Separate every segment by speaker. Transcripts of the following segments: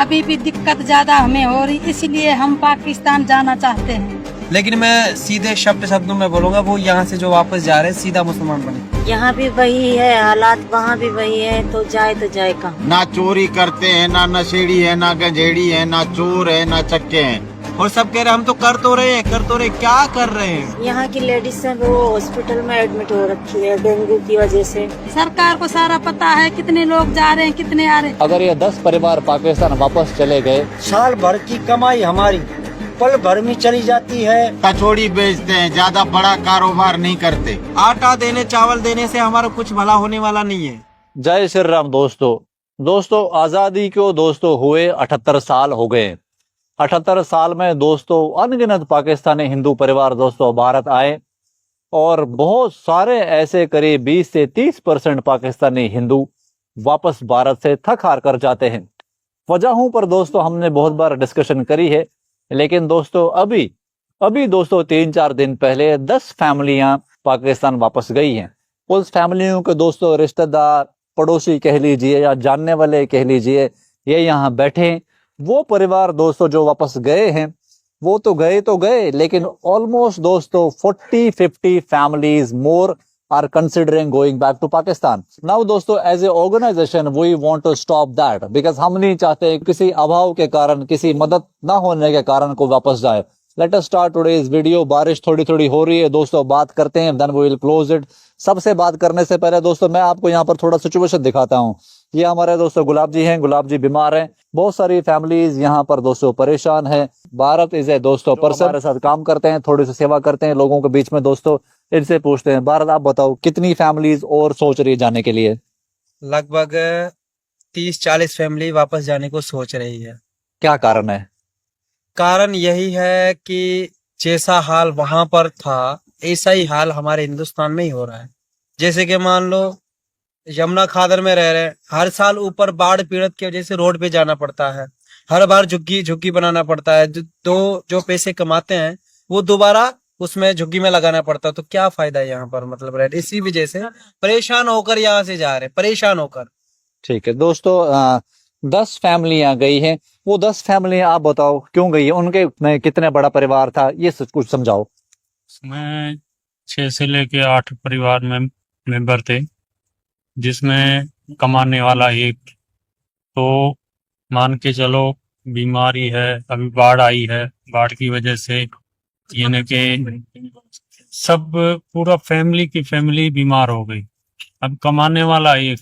Speaker 1: अभी भी दिक्कत ज्यादा हमें हो रही, इसलिए हम पाकिस्तान जाना चाहते हैं।
Speaker 2: लेकिन मैं सीधे शब्दों में बोलूंगा, वो यहाँ से जो वापस जा रहे हैं सीधा मुसलमान बने।
Speaker 3: यहाँ भी वही है हालात, वहाँ भी वही है, तो जाए कहाँ।
Speaker 4: ना चोरी करते हैं, ना नशेड़ी है, ना गंजेड़ी है, ना चोर है, ना चक्के हैं।
Speaker 2: और सब कह रहे हम तो कर तो रहे, क्या कर रहे हैं?
Speaker 3: यहाँ की लेडीज है वो हॉस्पिटल में एडमिट हो रखी है डेंगू की वजह से।
Speaker 1: सरकार को सारा पता है कितने लोग जा रहे हैं, कितने आ रहे हैं।
Speaker 5: अगर ये 10 परिवार पाकिस्तान वापस चले गए,
Speaker 6: साल भर की कमाई हमारी पल भर में चली जाती है।
Speaker 4: कचौड़ी बेचते हैं, ज्यादा बड़ा कारोबार नहीं करते।
Speaker 2: आटा देने, चावल देने से हमारा कुछ भला होने वाला नहीं है।
Speaker 5: जय श्री राम दोस्तों आजादी को दोस्तों हुए 78 साल हो गए। 78 साल में दोस्तों अनगिनत पाकिस्तानी हिंदू परिवार दोस्तों भारत आए और बहुत सारे ऐसे करीब 20 से 30% पाकिस्तानी हिंदू वापस भारत से थक हार कर जाते हैं। वजहों पर दोस्तों हमने बहुत बार डिस्कशन करी है, लेकिन दोस्तों अभी दोस्तों 3-4 दिन पहले 10 फैमिलियां पाकिस्तान वापस गई हैं। उस फैमिलियों के दोस्तों रिश्तेदार, पड़ोसी कह लीजिए या जानने वाले कह लीजिए, ये यहाँ बैठे। वो परिवार दोस्तों जो वापस गए हैं वो तो गए, लेकिन ऑलमोस्ट दोस्तों 40-50 families more are considering going back to Pakistan. Now दोस्तों as a organization we want to stop that because हम नहीं चाहते किसी अभाव के कारण, किसी मदद ना होने के कारण को वापस जाए। Let us start today's video। बारिश थोड़ी हो रही है दोस्तों, बात करते हैं, then we will close it। सबसे बात करने से पहले दोस्तों मैं आपको यहाँ पर थोड़ा सिचुएशन दिखाता हूँ। ये हमारे दोस्तों गुलाब जी हैं, गुलाब जी बीमार हैं, बहुत सारी फैमिलीज यहाँ पर दोस्तों परेशान है। भारत इज ए दोस्तों पर्सन, हमारे साथ काम करते हैं, थोड़ी सी सेवा करते हैं लोगों के बीच में दोस्तों। इनसे पूछते हैं, भारत आप बताओ कितनी फैमिलीज और सोच रही है जाने के लिए?
Speaker 2: लगभग 30-40 फैमिली वापस जाने को सोच रही है।
Speaker 5: क्या कारण है?
Speaker 2: कारण यही है कि जैसा हाल वहां पर था ऐसा ही हाल हमारे हिंदुस्तान में ही हो रहा है। जैसे कि मान लो यमुना खादर में रह रहे हैं, हर साल ऊपर बाढ़ पीड़ित की वजह से रोड पे जाना पड़ता है, हर बार झुग्गी बनाना पड़ता है। जो पैसे कमाते हैं वो दोबारा उसमें झुग्गी में लगाना पड़ता है, तो क्या फायदा है यहाँ पर, मतलब रह इसी वजह से परेशान होकर यहाँ से जा रहे हैं, परेशान होकर।
Speaker 5: ठीक है दोस्तों, 10 फैमिलियां गई हैं। वो 10 फैमिलियां आप बताओ क्यों गई है, उनके में कितने बड़ा परिवार था, ये सब कुछ समझाओ।
Speaker 7: उसमें 6 से लेके 8 परिवार में मेंबर थे, जिसमें कमाने वाला एक। तो मान के चलो बीमारी है, अभी बाढ़ आई है, बाढ़ की वजह से यानी कि सब पूरा फैमिली की फैमिली बीमार हो गई। अब कमाने वाला एक,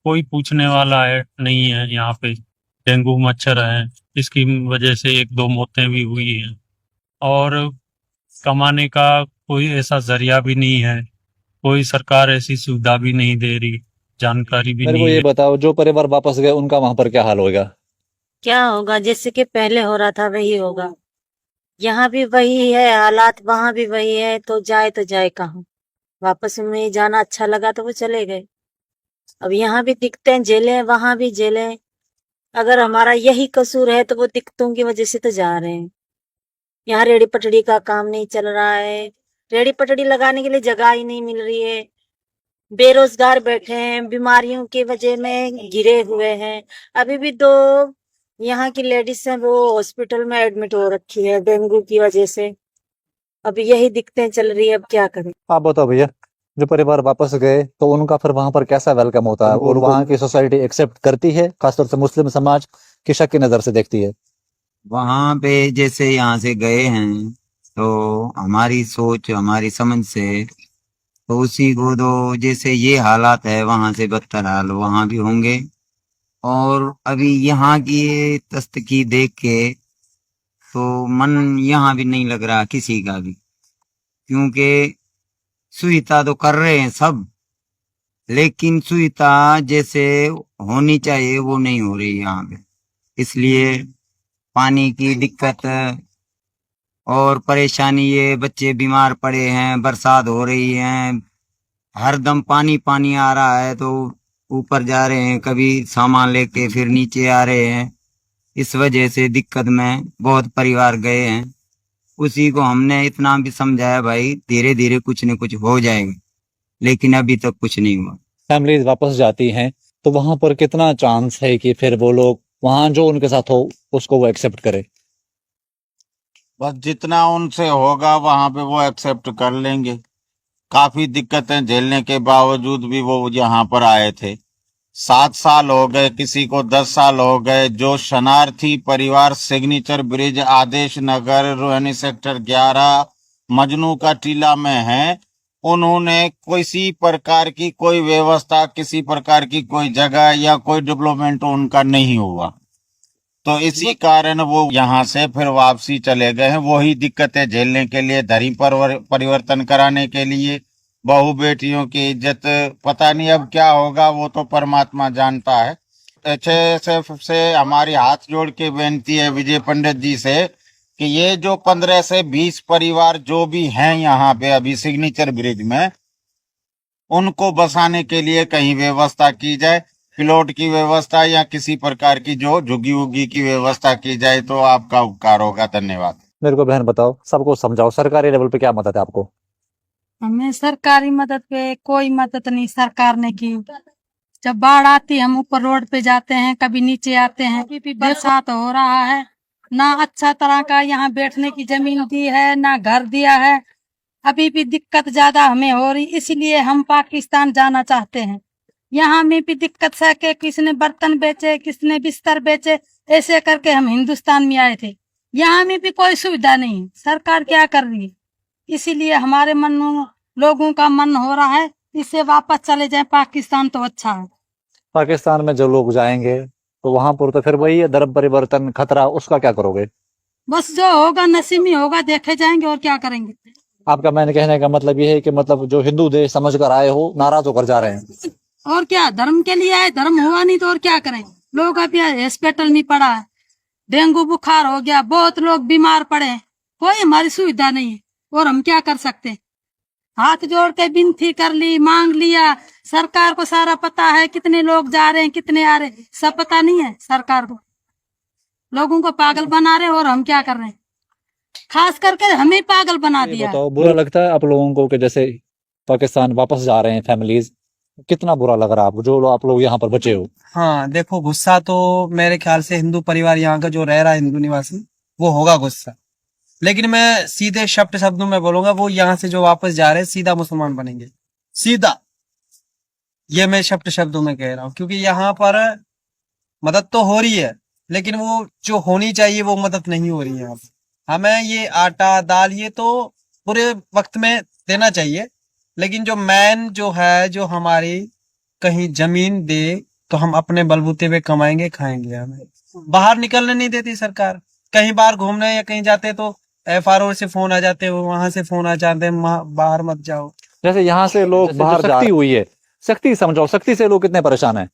Speaker 7: कोई पूछने वाला है नहीं है। यहाँ पे डेंगू मच्छर है, इसकी वजह से 1-2 मौतें भी हुई हैं और कमाने का कोई ऐसा जरिया भी नहीं है, कोई सरकार ऐसी सुविधा भी नहीं दे रही, जानकारी भी
Speaker 5: मेरे को
Speaker 7: नहीं
Speaker 5: ये
Speaker 7: है।
Speaker 5: बताओ, जो परिवार वापस गए उनका वहां पर क्या हाल होगा?
Speaker 3: क्या होगा, जैसे कि पहले हो रहा था वही होगा। यहाँ भी वही है हालात, वहाँ भी वही है, तो जाए कहाँ। वापस में जाना अच्छा लगा तो वो चले गए। अब यहाँ भी दिखते हैं जेलें, वहां भी जेलें। अगर हमारा यही कसूर है तो वो दिक्कतों की वजह से तो जा रहे हैं। यहाँ रेहड़ी पटड़ी का काम नहीं चल रहा है, रेहड़ी पटड़ी लगाने के लिए जगह ही नहीं मिल रही है। बेरोजगार बैठे हैं, बीमारियों की वजह में घिरे हुए हैं। अभी भी 2 यहाँ की लेडीज हैं वो हॉस्पिटल में एडमिट हो रखी है डेंगू की वजह से। अभी यही दिक्कतें चल रही है, अब क्या करें।
Speaker 5: आप बताओ भैया, जो परिवार वापस गए तो उनका फिर वहां पर कैसा वेलकम होता है और वहां की सोसाइटी एक्सेप्ट करती है, खासतौर से मुस्लिम समाज की शक की नजर से देखती है?
Speaker 4: वहाँ पे जैसे यहाँ से गए हैं तो हमारी सोच, हमारी समझ से तो उसी को दो, जैसे ये हालात है वहां से बदतर हाल वहां भी होंगे। और अभी यहाँ की ये तस्तकी देख के तो मन यहाँ भी नहीं लग रहा किसी का भी, क्योंकि सुविधा तो कर रहे हैं सब, लेकिन सुविधा जैसे होनी चाहिए वो नहीं हो रही यहाँ पे। इसलिए पानी की दिक्कत और परेशानी, ये बच्चे बीमार पड़े हैं, बरसात हो रही है, हरदम पानी आ रहा है तो ऊपर जा रहे हैं, कभी सामान लेके फिर नीचे आ रहे हैं। इस वजह से दिक्कत में बहुत परिवार गए हैं। उसी को हमने इतना भी समझाया, भाई धीरे धीरे कुछ न कुछ हो जाएगा, लेकिन अभी तक कुछ नहीं हुआ।
Speaker 5: फैमिलीज वापस जाती हैं तो वहां पर कितना चांस है कि फिर वो लोग वहां जो उनके साथ हो उसको वो एक्सेप्ट करे।
Speaker 8: बस जितना उनसे होगा वहां पे वो एक्सेप्ट कर लेंगे। काफी दिक्कतें झेलने के बावजूद भी वो यहाँ पर आए थे। 7 साल हो गए, किसी को 10 साल हो गए। जो शरणार्थी परिवार सिग्नेचर ब्रिज, आदेश नगर, रोहिणी सेक्टर 11, मजनू का टीला में है, उन्होंने किसी प्रकार की कोई व्यवस्था, किसी प्रकार की कोई जगह या कोई डेवलपमेंट उनका नहीं हुआ। तो इसी कारण वो यहाँ से फिर वापसी चले गए हैं। वही दिक्कतें झेलने के लिए, धर्म परिवर्तन कराने के लिए, बहू बेटियों की इज्जत, पता नहीं अब क्या होगा, वो तो परमात्मा जानता है। एचएसएफ से हमारी हाथ जोड़ के बेनती है विजय पंडित जी से कि ये जो 15 से 20 परिवार जो भी हैं यहाँ पे अभी सिग्नेचर ब्रिज में, उनको बसाने के लिए कहीं व्यवस्था की जाए, प्लॉट की व्यवस्था या किसी प्रकार की जो झुग्गी उग्गी की व्यवस्था की जाए तो आपका उपकार होगा। धन्यवाद।
Speaker 5: मेरे को बहन बताओ, सबको समझाओ, सरकारी लेवल पे क्या मदद है आपको?
Speaker 1: हमें सरकारी मदद पे कोई मदद नहीं सरकार ने की। जब बाढ़ आती है हम ऊपर रोड पे जाते हैं, कभी नीचे आते हैं। अभी भी बरसात हो रहा है, ना अच्छा तरह का यहाँ बैठने की जमीन दी है, ना घर दिया है। अभी भी दिक्कत ज्यादा हमें हो रही, इसलिए हम पाकिस्तान जाना चाहते हैं। यहाँ में भी दिक्कत है कि किसने बर्तन बेचे, किसने बिस्तर बेचे, ऐसे करके हम हिंदुस्तान में आए थे। यहाँ में भी कोई सुविधा नहीं, सरकार क्या कर रही है। इसीलिए हमारे लोगों का मन हो रहा है इससे वापस चले जाए पाकिस्तान तो अच्छा है।
Speaker 5: पाकिस्तान में जो लोग जाएंगे तो वहां पर तो फिर वही है धर्म परिवर्तन खतरा, उसका क्या करोगे?
Speaker 1: बस जो होगा नसीब में होगा, देखे जाएंगे और क्या करेंगे।
Speaker 5: आपका मैंने कहने का मतलब ये है कि मतलब जो हिंदू देश समझ कर आए हो, नाराज होकर जा रहे हैं।
Speaker 1: और क्या, धर्म के लिए आए, धर्म हुआ नहीं तो और क्या करें। लोग अभी हॉस्पिटल में पड़ा है, डेंगू बुखार हो गया, बहुत लोग बीमार पड़े हैं, कोई हमारी सुविधा नहीं है और हम क्या कर सकते हैं। हाथ जोड़ के विनती कर ली, मांग लिया। सरकार को सारा पता है कितने लोग जा रहे हैं, कितने आ रहे हैं, सब पता नहीं है सरकार को। लोगों को पागल बना रहे और हम क्या कर रहे हैं, खास करके हमें पागल बना दिया।
Speaker 5: बताओ, बुरा लगता है आप लोगों को कि जैसे पाकिस्तान वापस जा रहे हैं फैमिलीज, कितना बुरा लग रहा है आपको जो आप लोग यहाँ पर बचे हो?
Speaker 2: हाँ देखो, गुस्सा तो मेरे ख्याल से हिंदू परिवार यहाँ का जो रह रहा है, हिंदू निवासी, वो होगा गुस्सा। लेकिन मैं सीधे शब्दों में बोलूंगा, वो यहाँ से जो वापस जा रहे हैं सीधा मुसलमान बनेंगे, सीधा। ये मैं शब्दों में कह रहा हूँ, क्योंकि यहाँ पर मदद तो हो रही है लेकिन वो जो होनी चाहिए वो मदद नहीं हो रही है यहाँ पर। हमें ये आटा दाल ये तो पूरे वक्त में देना चाहिए, लेकिन जो मैन जो है, जो हमारी कहीं जमीन दे तो हम अपने बलबूते पे कमाएंगे खाएंगे। हमें बाहर निकलने नहीं देती सरकार। कहीं बाहर घूमने या कहीं जाते तो FRO से फोन आ जाते हैं, वहां से फोन आ जाते हैं, बाहर मत जाओ।
Speaker 5: जैसे यहाँ से लोग बाहर सख्ती हुई है, सख्ती समझाओ, सख्ती से लोग कितने परेशान हैं?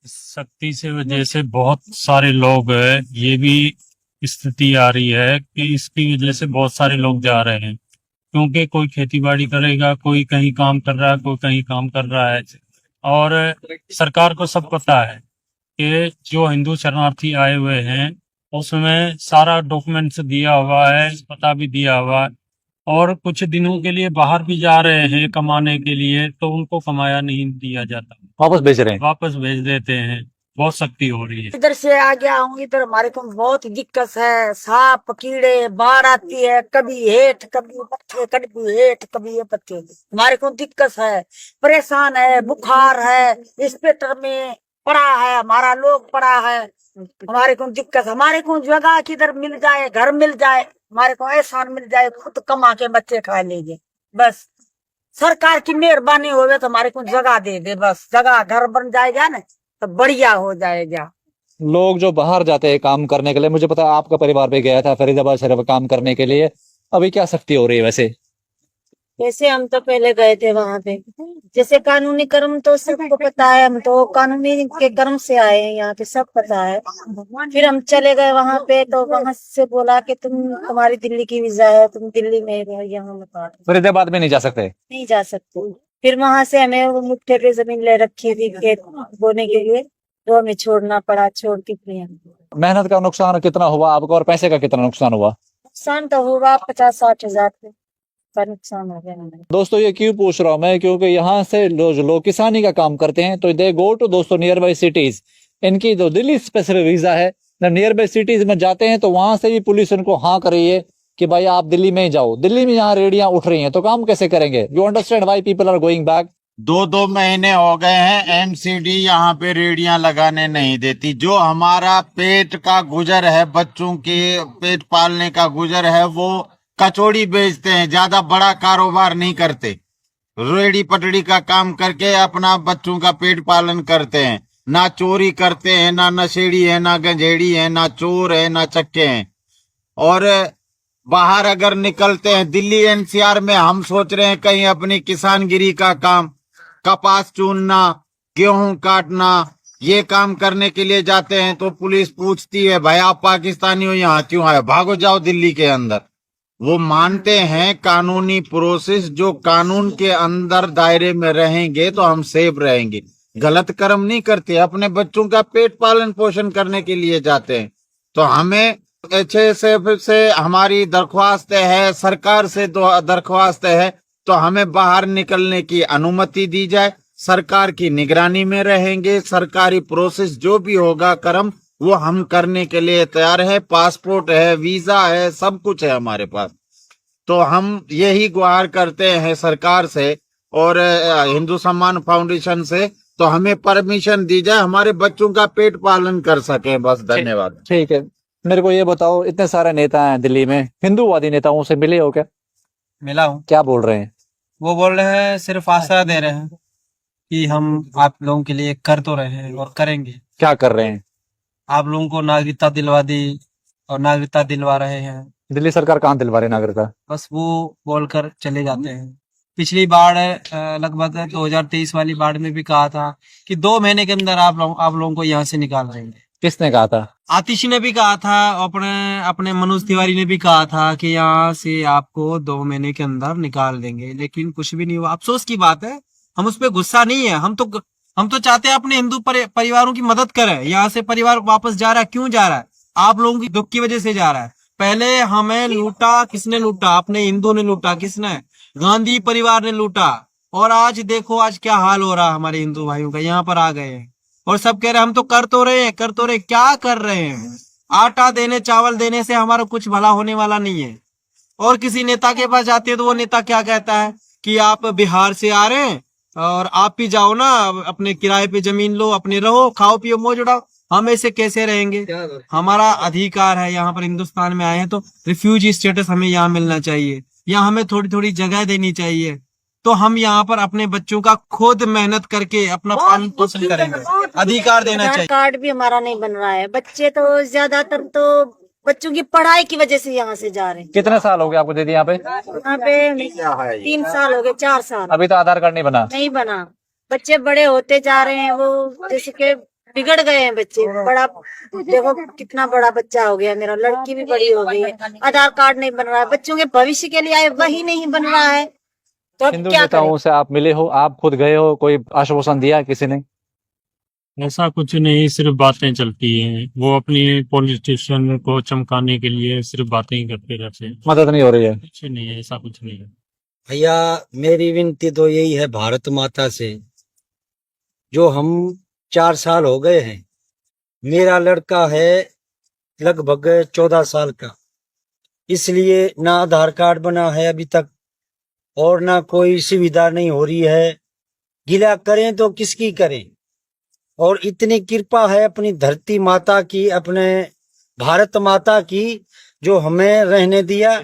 Speaker 7: सख्ती से वजह से बहुत सारे लोग ये भी स्थिति आ रही है कि इसकी वजह से बहुत सारे लोग जा रहे हैं, क्योंकि कोई खेती बाड़ी करेगा, कोई कहीं काम कर रहा है, कोई कहीं काम कर रहा है। और सरकार को सब पता है कि जो हिंदू शरणार्थी आए हुए हैं उसमें सारा डॉक्यूमेंट्स दिया हुआ है, पता भी दिया हुआ है, और कुछ दिनों के लिए बाहर भी जा रहे हैं कमाने के लिए तो उनको कमाया नहीं दिया जाता,
Speaker 5: वापस भेज रहे हैं।
Speaker 7: वापस भेज देते हैं। बहुत सख्ती हो रही है।
Speaker 9: इधर से आ गया हूँ, इधर हमारे को बहुत दिक्कत है। सांप कीड़े, बाढ़ आती है, कभी हेठ कभी पत्थे, कभी हेठ कभी ये पत्थे, हमारे को दिक्कत है, परेशान है, बुखार है, हॉस्पिटल में पड़ा है, हमारा लोग पड़ा है। हमारे को दिक्कत, हमारे को जगह किधर मिल जाए, घर मिल जाए, हमारे को एहसान मिल जाए, खुद कमा के बच्चे खा लीजिए। बस सरकार की मेहरबानी होवे तो हमारे को जगह दे दे, बस जगह घर बन जाएगा ना तो बढ़िया हो जाएगा।
Speaker 5: लोग जो बाहर जाते हैं काम करने के लिए, मुझे पता है आपका परिवार भी गया था फरीदाबाद शहर काम करने के लिए, अभी क्या सख्ती हो रही है?
Speaker 3: वैसे हम तो पहले गए थे वहां पे, जैसे कानूनी कर्म तो सबको पता है, हम तो कानूनी के कर्म से आए हैं यहाँ पे, सब पता है। फिर हम चले गए वहां पे तो वहां से बोला कि तुम्हारी दिल्ली की वीजा है, तुम दिल्ली में रहो, यहाँ मत,
Speaker 5: फरीदाबाद में नहीं जा सकते?
Speaker 3: नहीं जा सकते। फिर वहां से हमें वो मुट्ठे पे जमीन ले रखी थी खेत बोने के लिए, तो हमें छोड़ना पड़ा, छोड़ के फिर
Speaker 5: मेहनत का नुकसान कितना हुआ आपको और पैसे का कितना नुकसान हुआ?
Speaker 3: नुकसान तो हुआ 50-60 हजार का नुकसान हो गया हमें।
Speaker 5: दोस्तों ये क्यों पूछ रहा हूँ मैं, क्योंकि यहाँ से जो लोग किसानी का काम करते हैं तो दे गो टू दोस्तों नियर बाई सिटीज, इनकी जो दिल्ली स्पेशल वीजा है, नियर बाई सिटीज में जाते हैं तो वहां से भी पुलिस उनको हाँ कर रही है कि भाई आप दिल्ली में ही जाओ। दिल्ली में यहाँ रेडियां उठ रही हैं तो काम कैसे करेंगे? You understand why people are going back.
Speaker 8: 2-2 महीने हो गए हैं एमसीडी यहाँ पे रेडियां लगाने नहीं देती। जो हमारा पेट का गुजर है, बच्चों के पेट पालने का गुजर है, वो कचौड़ी बेचते हैं, ज्यादा बड़ा कारोबार नहीं करते। रेडी पटड़ी का काम करके अपना बच्चों का पेट पालन करते हैं। ना चोरी करते हैं, ना नशेड़ी है, ना गंजेड़ी है, ना चोर है, ना चक्के हैं। और बाहर अगर निकलते हैं दिल्ली एनसीआर में, हम सोच रहे हैं कहीं अपनी किसानगिरी का काम, कपास चूनना, गेहूं काटना, ये काम करने के लिए जाते हैं तो पुलिस पूछती है भाई आप पाकिस्तानी हो, यहाँ क्यों आए, भागो जाओ दिल्ली के अंदर। वो मानते हैं कानूनी प्रोसेस, जो कानून के अंदर दायरे में रहेंगे तो हम सेफ रहेंगे। गलत कर्म नहीं करते, अपने बच्चों का पेट पालन पोषण करने के लिए जाते हैं। तो हमें HSF से हमारी दरख्वास्त है, सरकार से दरख्वास्त है, तो हमें बाहर निकलने की अनुमति दी जाए। सरकार की निगरानी में रहेंगे, सरकारी प्रोसेस जो भी होगा कर्म वो हम करने के लिए तैयार है। पासपोर्ट है, वीजा है, सब कुछ है हमारे पास। तो हम यही गुहार करते हैं सरकार से और हिंदू सम्मान फाउंडेशन से, तो हमें परमिशन दी जाए, हमारे बच्चों का पेट पालन कर सके। बस धन्यवाद।
Speaker 5: ठीक है, मेरे को ये बताओ, इतने सारे नेता हैं दिल्ली में, हिंदूवादी नेताओं से मिले हो क्या?
Speaker 2: मिला हूँ।
Speaker 5: क्या बोल रहे हैं?
Speaker 2: वो बोल रहे हैं, सिर्फ आशा दे रहे हैं कि हम आप लोगों के लिए कर तो रहे हैं और करेंगे।
Speaker 5: क्या कर रहे हैं?
Speaker 2: आप लोगों को नागरिकता दिलवा दी और नागरिकता दिलवा रहे हैं।
Speaker 5: दिल्ली सरकार कहाँ दिलवा रही नागरिकता?
Speaker 2: बस वो बोलकर चले जाते हैं। पिछली बाढ़ लगभग 2023 वाली बाढ़ में भी कहा था कि 2 महीने के अंदर आप लोगों को यहाँ से निकाल देंगे।
Speaker 5: किसने कहा था?
Speaker 2: आतिशी ने भी कहा था, अपने मनोज तिवारी ने भी कहा था कि यहाँ से आपको 2 महीने के अंदर निकाल देंगे, लेकिन कुछ भी नहीं हुआ। अफसोस की बात है, हम उस पर गुस्सा नहीं है। हम तो चाहते हैं अपने हिंदू परिवारों की मदद करें। यहाँ से परिवार वापस जा रहा है, क्यों जा रहा है? आप लोगों की दुख की वजह से जा रहा है। पहले हमें लूटा, किसने लूटा? अपने हिंदू ने लूटा। किसने? गांधी परिवार ने लूटा। और आज देखो आज क्या हाल हो रहा है हमारे हिंदू भाइयों का। यहाँ पर आ गए हैं और सब कह रहे हैं हम तो कर तो रहे हैं। क्या कर रहे हैं? आटा देने, चावल देने से हमारा कुछ भला होने वाला नहीं है। और किसी नेता के पास जाते हैं तो वो नेता क्या कहता है कि आप बिहार से आ रहे हैं और आप भी जाओ ना, अपने किराए पे जमीन लो, अपने रहो, खाओ पियो, मौज उड़ाओ। हम ऐसे कैसे रहेंगे? हमारा अधिकार है, यहाँ पर हिंदुस्तान में आए हैं तो रिफ्यूजी स्टेटस हमें यहाँ मिलना चाहिए, यहाँ हमें थोड़ी थोड़ी जगह देनी चाहिए। तो हम यहाँ पर अपने बच्चों का खुद मेहनत करके अपना पालन पोषण करेंगे। अधिकार देना चाहिए।
Speaker 3: कार्ड भी हमारा नहीं बन रहा है। बच्चे तो ज्यादातर तो बच्चों की पढ़ाई की वजह से यहाँ से जा रहे हैं।
Speaker 5: कितने साल हो गए आपको दीदी यहाँ पे?
Speaker 3: यहाँ पे 3 साल हो गए, 4 साल।
Speaker 5: अभी तो आधार कार्ड नहीं बना?
Speaker 3: नहीं बना। बच्चे बड़े होते जा रहे हैं, वो जैसे कि बिगड़ गए हैं बच्चे। बड़ा देखो कितना बड़ा बच्चा हो गया मेरा, लड़की भी बड़ी हो गई है। आधार कार्ड नहीं बन रहा है, बच्चों के भविष्य के लिए वही नहीं बन रहा है, तो अब
Speaker 5: हिंदू
Speaker 3: क्या
Speaker 5: नेताओं
Speaker 3: करें?
Speaker 5: से आप मिले हो, आप खुद गए हो, कोई आश्वासन दिया किसी ने?
Speaker 7: ऐसा कुछ नहीं, सिर्फ बातें चलती हैं। वो अपनी पॉलिटिशियन को चमकाने के लिए सिर्फ बातें ही करते रहते हैं।
Speaker 5: मदद नहीं हो रही है?
Speaker 7: कुछ नहीं है, ऐसा कुछ नहीं है।
Speaker 6: भैया मेरी विनती तो यही है भारत माता से, जो हम 4 साल हो गए हैं, मेरा लड़का है लगभग 14 साल का, इसलिए ना आधार कार्ड बना है अभी तक और ना कोई सुविधा नहीं हो रही है। गिला करें तो किसकी करें? और इतनी कृपा है अपनी धरती माता की, अपने भारत माता की, जो हमें रहने दिया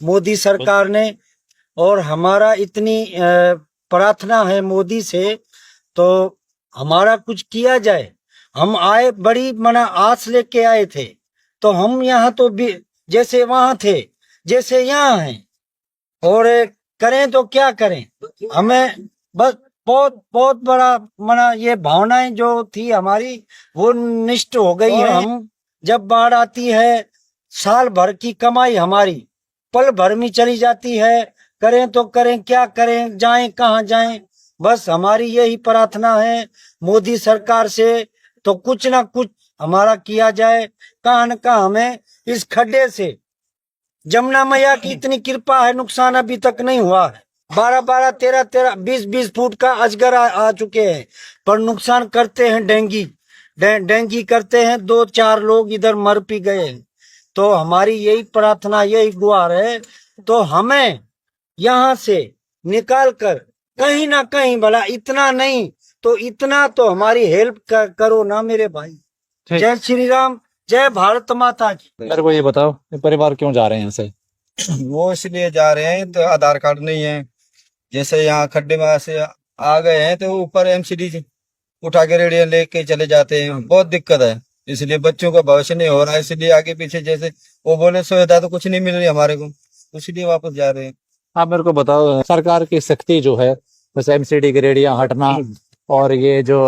Speaker 6: मोदी सरकार ने। और हमारा इतनी प्रार्थना है मोदी से, तो हमारा कुछ किया जाए। हम आए बड़ी मना आस लेके आए थे, तो हम यहाँ तो भी जैसे वहां थे जैसे यहाँ हैं, और करें तो क्या करें? हमें बस बहुत बहुत बड़ा मना ये भावनाएं जो थी हमारी वो नष्ट हो गई है। हम जब बाढ़ आती है, साल भर की कमाई हमारी पल भर में चली जाती है। करें तो करें, क्या करें, जाएं कहाँ जाएं? बस हमारी यही प्रार्थना है मोदी सरकार से, तो कुछ ना कुछ हमारा किया जाए। कहाँ न कहाँ हमें इस खड्डे से, जमुना मैया की इतनी कृपा है, नुकसान अभी तक नहीं हुआ है। 12-12, 13-13, 20-20 फुट का अजगर आ चुके हैं, पर नुकसान करते हैं डेंगी। डेंगी करते हैं, 2-4 लोग इधर मर भी गए हैं। तो हमारी यही प्रार्थना, यही गुहार है, तो हमें यहाँ से निकाल कर कहीं ना कहीं, भला इतना नहीं तो इतना तो हमारी हेल्प करो ना मेरे भाई।
Speaker 5: ठीक।
Speaker 6: जय श्री राम, जय भारत माता की।
Speaker 5: मेरे को ये बताओ, ये परिवार क्यों जा रहे हैं यहाँ से?
Speaker 2: वो इसलिए जा रहे हैं तो आधार कार्ड नहीं है, जैसे यहाँ खड्डे में से आ गए हैं तो ऊपर एमसीडी उठा के रेडियो लेके चले जाते हैं, बहुत दिक्कत है। इसलिए बच्चों का भविष्य नहीं हो रहा है, इसलिए आगे पीछे जैसे वो बोले सुविधा तो कुछ नहीं मिल रही हमारे को, इसलिए वापस जा रहे हैं।
Speaker 5: आप मेरे को बताओ, सरकार की सख्ती जो है, बस एमसीडी की रेडियां हटना और ये जो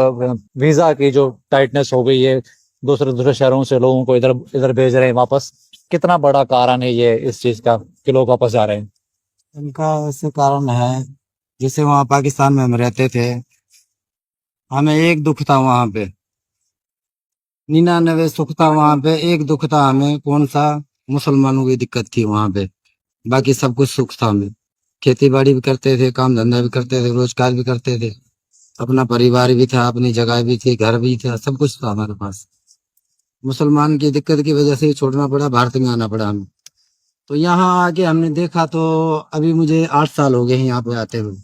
Speaker 5: वीजा की जो टाइटनेस हो गई है, दूसरे शहरों से लोगों को इधर भेज रहे हैं वापस, कितना बड़ा कारण है ये इस चीज का कि लोग वापस जा रहे हैं?
Speaker 4: इनका ऐसे कारण है, जैसे वहाँ पाकिस्तान में हम रहते थे, हमें एक दुख था वहाँ पे, 99 सुख था वहाँ पे, एक दुख था हमें, कौन सा? मुसलमानों की दिक्कत थी वहाँ पे, बाकी सब कुछ सुख था हमें। खेती बाड़ी भी करते थे, काम धंधा भी करते थे, रोजगार भी करते थे, अपना परिवार भी था, अपनी जगह भी थी, घर भी था, सब कुछ था हमारे पास। मुसलमान की दिक्कत की वजह से ही छोड़ना पड़ा, भारत में आना पड़ा हमें। तो यहाँ आके हमने देखा, तो अभी मुझे 8 साल हो गए हैं यहाँ पे आते हुए।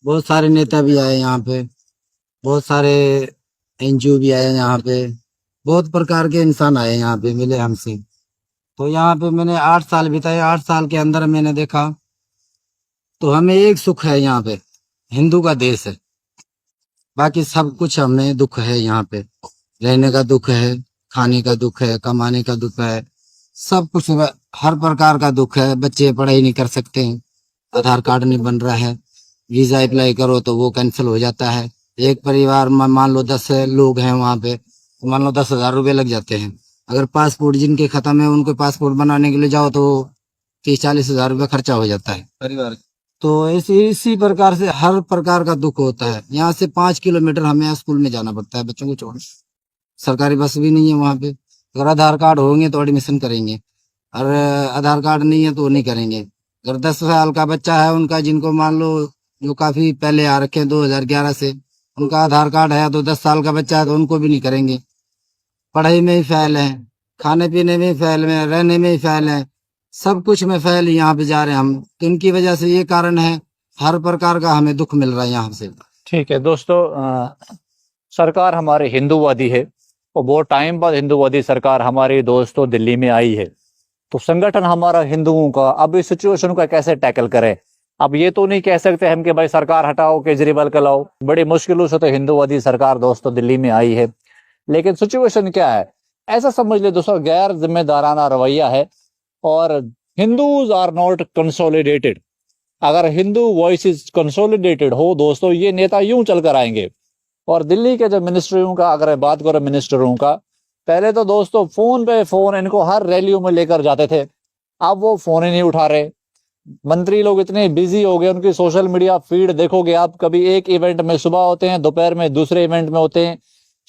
Speaker 4: बहुत सारे नेता भी आए यहाँ पे, बहुत सारे एनजीओ भी आए यहाँ पे, बहुत प्रकार के इंसान आए यहाँ पे, मिले हमसे। तो यहाँ पे मैंने 8 साल बिताए, 8 साल के अंदर मैंने देखा तो हमें एक सुख है यहाँ पे, हिंदू का देश है, बाकी सब कुछ हमें दुख है यहाँ पे। रहने का दुख है, खाने का दुख है, कमाने का दुख है, सब कुछ हर प्रकार का दुख है। बच्चे पढ़ाई नहीं कर सकते हैं, आधार कार्ड नहीं बन रहा है, वीजा अप्लाई करो तो वो कैंसिल हो जाता है। एक परिवार में मान लो 10 लोग हैं वहाँ पे, तो मान लो 10,000 रुपये लग जाते हैं। अगर पासपोर्ट जिनके खत्म है, उनको पासपोर्ट बनाने के लिए जाओ तो 30-40 हजार रुपये खर्चा हो जाता है परिवार। तो इसी प्रकार से हर प्रकार का दुख होता है। यहाँ से 5 किलोमीटर हमें स्कूल में जाना पड़ता है बच्चों को छोड़ने, सरकारी बस भी नहीं है वहाँ पे। अगर आधार कार्ड होंगे तो एडमिशन करेंगे, और आधार कार्ड नहीं है तो नहीं करेंगे। अगर 10 साल का बच्चा है उनका, जिनको मान लो जो काफी पहले आ रखे हैं 2011 से, उनका आधार कार्ड है तो 10 साल का बच्चा है तो उनको भी नहीं करेंगे। पढ़ाई में ही फेल है, खाने पीने में ही फेल है, रहने में ही फेल है, सब कुछ में फेल यहाँ पे जा रहे हैं हम। तो इनकी वजह से ये कारण है, हर प्रकार का हमें दुख मिल रहा है यहाँ से।
Speaker 5: ठीक है दोस्तों, सरकार हमारे हिंदूवादी है और बहुत टाइम बाद हिंदूवादी सरकार हमारी दोस्तों दिल्ली में आई है। तो संगठन हमारा हिंदुओं का अब इस सिचुएशन को कैसे टैकल करे? अब ये तो नहीं कह सकते हम कि भाई सरकार हटाओ, केजरीवाल को लाओ। बड़ी मुश्किलों से तो हिंदूवादी सरकार दोस्तों दिल्ली में आई है, लेकिन सिचुएशन क्या है? ऐसा समझ ले दोस्तों, गैर जिम्मेदाराना रवैया है और हिंदूज आर नॉट कंसोलिडेटेड। अगर हिंदू वॉइस कंसोलिडेटेड हो दोस्तों, ये नेता यूं चल कर आएंगे। और दिल्ली के जो मिनिस्टरों का अगर बात करो, मिनिस्टरों का, पहले तो दोस्तों फोन पे फोन इनको हर रैलियों में लेकर जाते थे, अब वो फोन ही नहीं उठा रहे। मंत्री लोग इतने बिजी हो गए, उनकी सोशल मीडिया फीड देखोगे आप, कभी एक इवेंट में सुबह होते हैं, दोपहर में दूसरे इवेंट में होते हैं,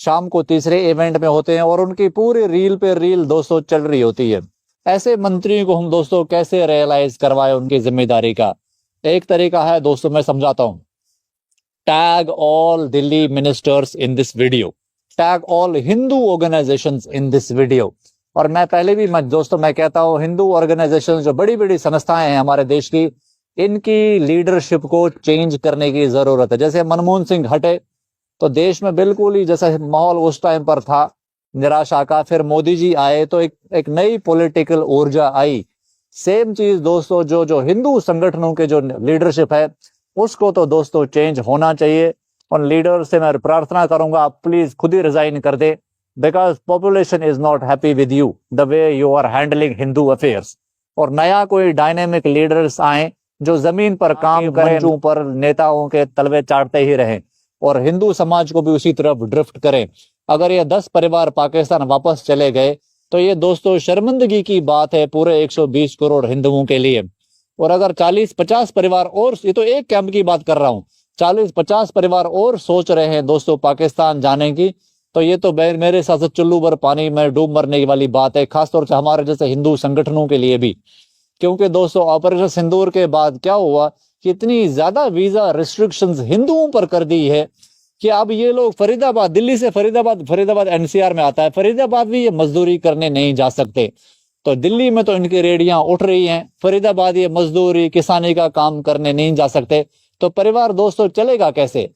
Speaker 5: शाम को तीसरे इवेंट में होते हैं, और उनकी पूरी रील पे रील दोस्तों चल रही होती है। ऐसे मंत्रियों को हम दोस्तों कैसे रियलाइज करवाए उनकी जिम्मेदारी का? एक तरीका है दोस्तों, मैं समझाता हूं। Tag all Delhi ministers in this video, tag all Hindu organisations in this video. और मैं पहले भी दोस्तों मैं कहता हूं, हिंदू ऑर्गेनाइजेशन जो बड़ी बड़ी संस्थाएं हैं हमारे देश की, इनकी लीडरशिप को चेंज करने की जरूरत है। जैसे मनमोहन सिंह हटे तो देश में बिल्कुल ही जैसा माहौल उस टाइम पर था निराशा का, फिर मोदी जी आए तो एक नई पॉलिटिकल ऊर्जा आई। सेम चीज दोस्तों, जो हिंदू संगठनों के जो लीडरशिप है उसको तो दोस्तों चेंज होना चाहिए। और लीडर से मैं प्रार्थना करूंगा, आप प्लीज खुद ही रिजाइन कर दे, because population is not happy with you the way you are handling Hindu affairs. और नया कोई डायनेमिक लीडर्स आए जो जमीन पर काम करें, मंचों पर नेताओं के तलवे चाटते ही रहें और हिंदू समाज को भी उसी तरफ ड्रिफ्ट करें। अगर ये 10 परिवार पाकिस्तान वापस चले गए तो ये दोस्तों शर्मिंदगी की बात है पूरे 120 करोड़ हिंदुओं के लिए। और अगर 40-50 परिवार और, ये तो एक कैंप की बात कर रहा हूँ, 40-50 परिवार और सोच रहे हैं दोस्तों पाकिस्तान जाने की, तो ये तो मेरे हिसाब से चुल्लू भर पानी में डूब मरने वाली बात है, खासतौर से हमारे जैसे हिंदू संगठनों के लिए भी। क्योंकि दोस्तों ऑपरेशन सिंदूर के बाद क्या हुआ कि इतनी ज्यादा वीजा रिस्ट्रिक्शंस हिंदुओं पर कर दी है कि अब ये लोग फरीदाबाद, दिल्ली से फरीदाबाद एनसीआर में आता है, फरीदाबाद भी ये मजदूरी करने नहीं जा सकते। तो दिल्ली में तो इनकी रेडियां उठ रही हैं, फरीदाबाद ये मजदूरी किसानी का काम करने नहीं जा सकते। तो परिवार दोस्तों चलेगा कैसे?